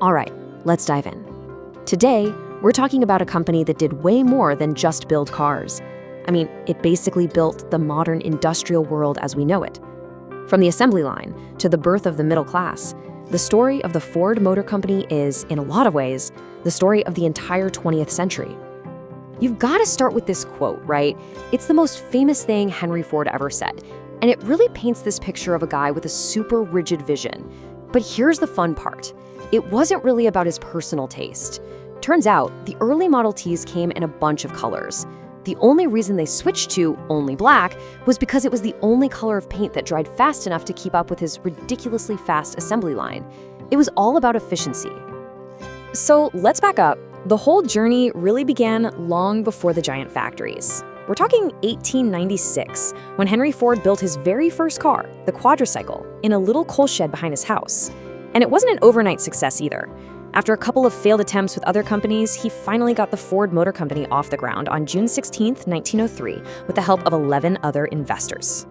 All right, let's dive in. Today, we're talking about a company that did way more than just build cars. I mean, it basically built the modern industrial world as we know it. From the assembly line to the birth of the middle class, the story of the Ford Motor Company is, in a lot of ways, the story of the entire 20th century. You've got to start with this quote, right? It's the most famous thing Henry Ford ever said, and it really paints this picture of a guy with a super rigid vision. But here's the fun part. It wasn't really about his personal taste. Turns out, the early Model Ts came in a bunch of colors. The only reason they switched to only black was because it was the only color of paint that dried fast enough to keep up with his ridiculously fast assembly line. It was all about efficiency. So let's back up. The whole journey really began long before the giant factories. We're talking 1896, when Henry Ford built his very first car, the quadricycle, in a little coal shed behind his house. And it wasn't an overnight success either. After a couple of failed attempts with other companies, he finally got the Ford Motor Company off the ground on June 16, 1903, with the help of 11 other investors.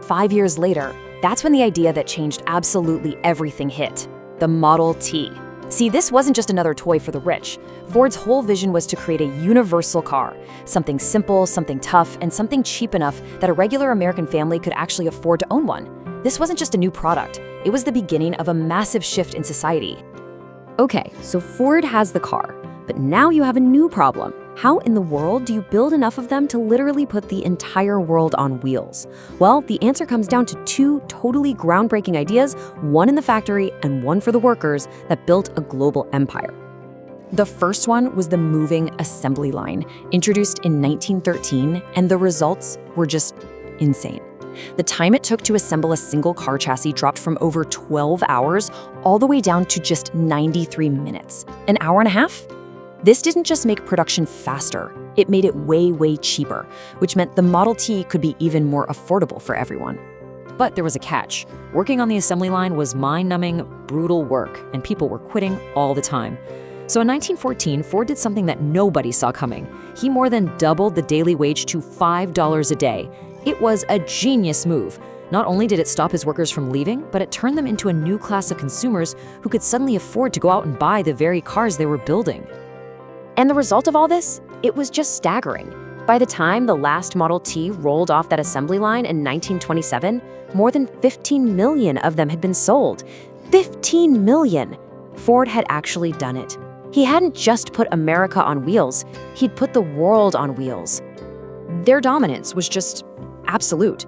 5 years later, that's when the idea that changed absolutely everything hit: the Model T. See, this wasn't just another toy for the rich. Ford's whole vision was to create a universal car, something simple, something tough, and something cheap enough that a regular American family could actually afford to own one. This wasn't just a new product, it was the beginning of a massive shift in society. Okay, so Ford has the car, but now you have a new problem. How in the world do you build enough of them to literally put the entire world on wheels? Well, the answer comes down to two totally groundbreaking ideas, one in the factory and one for the workers, that built a global empire. The first one was the moving assembly line, introduced in 1913, and the results were just insane. The time it took to assemble a single car chassis dropped from over 12 hours all the way down to just 93 minutes. An hour and a half? This didn't just make production faster, it made it way, way cheaper, which meant the Model T could be even more affordable for everyone. But there was a catch. Working on the assembly line was mind-numbing, brutal work, and people were quitting all the time. So in 1914, Ford did something that nobody saw coming. He more than doubled the daily wage to $5 a day. It was a genius move. Not only did it stop his workers from leaving, but it turned them into a new class of consumers who could suddenly afford to go out and buy the very cars they were building. And the result of all this? It was just staggering. By the time the last Model T rolled off that assembly line in 1927, more than 15 million of them had been sold. 15 million! Ford had actually done it. He hadn't just put America on wheels, he'd put the world on wheels. Their dominance was just absolute.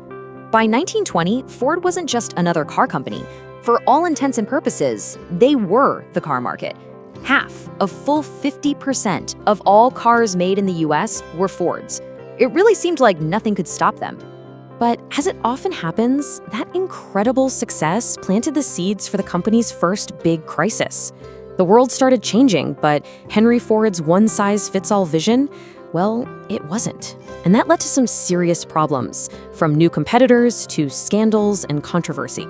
By 1920, Ford wasn't just another car company. For all intents and purposes, they were the car market. Half, a full 50% of all cars made in the US were Fords. It really seemed like nothing could stop them. But as it often happens, that incredible success planted the seeds for the company's first big crisis. The world started changing, but Henry Ford's one-size-fits-all vision, well, it wasn't. And that led to some serious problems, from new competitors to scandals and controversy.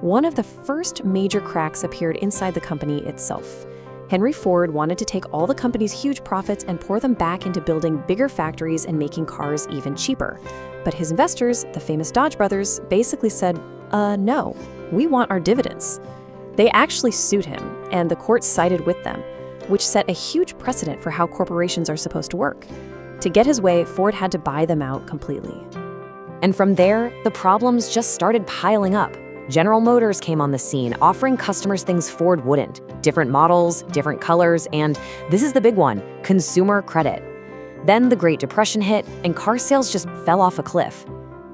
One of the first major cracks appeared inside the company itself. Henry Ford wanted to take all the company's huge profits and pour them back into building bigger factories and making cars even cheaper. But his investors, the famous Dodge brothers, basically said, no, we want our dividends. They actually sued him, and the court sided with them, which set a huge precedent for how corporations are supposed to work. To get his way, Ford had to buy them out completely. And from there, the problems just started piling up. General Motors came on the scene, offering customers things Ford wouldn't: different models, different colors, and this is the big one, consumer credit. Then the Great Depression hit, and car sales just fell off a cliff.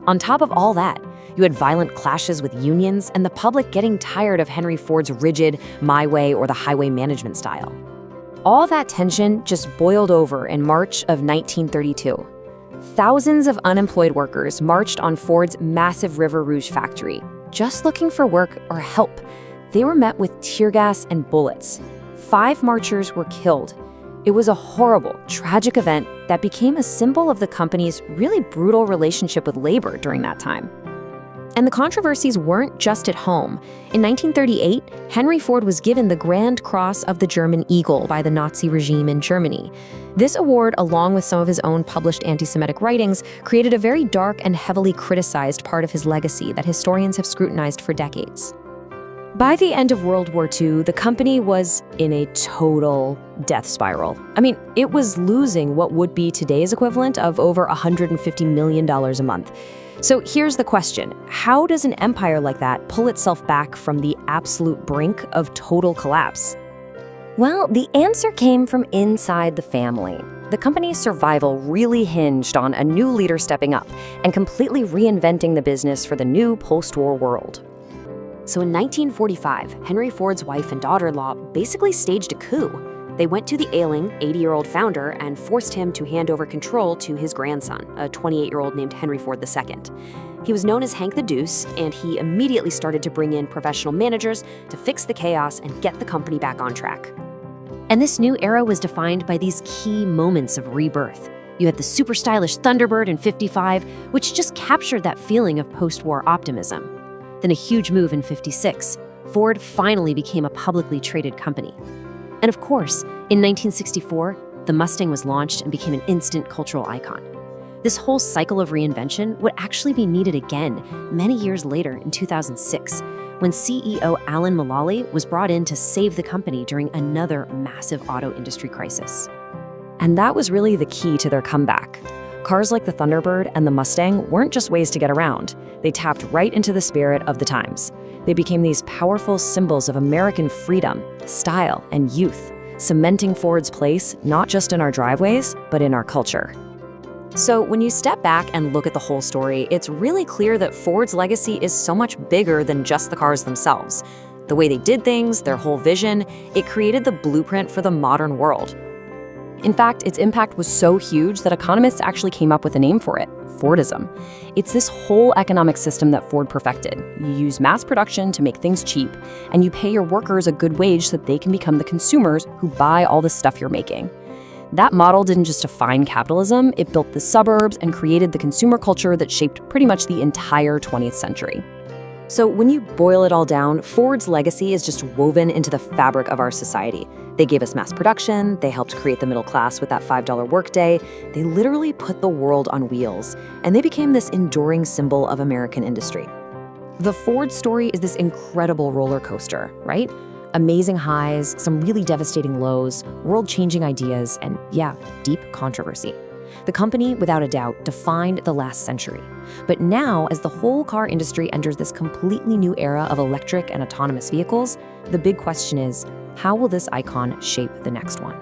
On top of all that, you had violent clashes with unions and the public getting tired of Henry Ford's rigid, my way or the highway management style. All that tension just boiled over in March of 1932. Thousands of unemployed workers marched on Ford's massive River Rouge factory, just looking for work or help. They were met with tear gas and bullets. 5 marchers were killed. It was a horrible, tragic event that became a symbol of the company's really brutal relationship with labor during that time. And the controversies weren't just at home. In 1938, Henry Ford was given the Grand Cross of the German Eagle by the Nazi regime in Germany. This award, along with some of his own published anti-Semitic writings, created a very dark and heavily criticized part of his legacy that historians have scrutinized for decades. By the end of World War II, the company was in a total death spiral. I mean, it was losing what would be today's equivalent of over $150 million a month. So here's the question. How does an empire like that pull itself back from the absolute brink of total collapse? Well, the answer came from inside the family. The company's survival really hinged on a new leader stepping up and completely reinventing the business for the new post-war world. So in 1945, Henry Ford's wife and daughter-in-law basically staged a coup. They went to the ailing 80-year-old founder and forced him to hand over control to his grandson, a 28-year-old named Henry Ford II. He was known as Hank the Deuce, and he immediately started to bring in professional managers to fix the chaos and get the company back on track. And this new era was defined by these key moments of rebirth. You had the super stylish Thunderbird in '55, which just captured that feeling of post-war optimism. Then a huge move in '56. Ford finally became a publicly traded company. And of course, in 1964, the Mustang was launched and became an instant cultural icon. This whole cycle of reinvention would actually be needed again many years later in 2006, when CEO Alan Mulally was brought in to save the company during another massive auto industry crisis. And that was really the key to their comeback. Cars like the Thunderbird and the Mustang weren't just ways to get around. They tapped right into the spirit of the times. They became these powerful symbols of American freedom, style, and youth, cementing Ford's place not just in our driveways, but in our culture. So when you step back and look at the whole story, it's really clear that Ford's legacy is so much bigger than just the cars themselves. The way they did things, their whole vision, it created the blueprint for the modern world. In fact, its impact was so huge that economists actually came up with a name for it, Fordism. It's this whole economic system that Ford perfected. You use mass production to make things cheap, and you pay your workers a good wage so that they can become the consumers who buy all the stuff you're making. That model didn't just define capitalism, it built the suburbs and created the consumer culture that shaped pretty much the entire 20th century. So when you boil it all down, Ford's legacy is just woven into the fabric of our society. They gave us mass production, they helped create the middle class with that $5 workday, they literally put the world on wheels, and they became this enduring symbol of American industry. The Ford story is this incredible roller coaster, right? Amazing highs, some really devastating lows, world-changing ideas, and yeah, deep controversy. The company, without a doubt, defined the last century. But now, as the whole car industry enters this completely new era of electric and autonomous vehicles, the big question is, how will this icon shape the next one?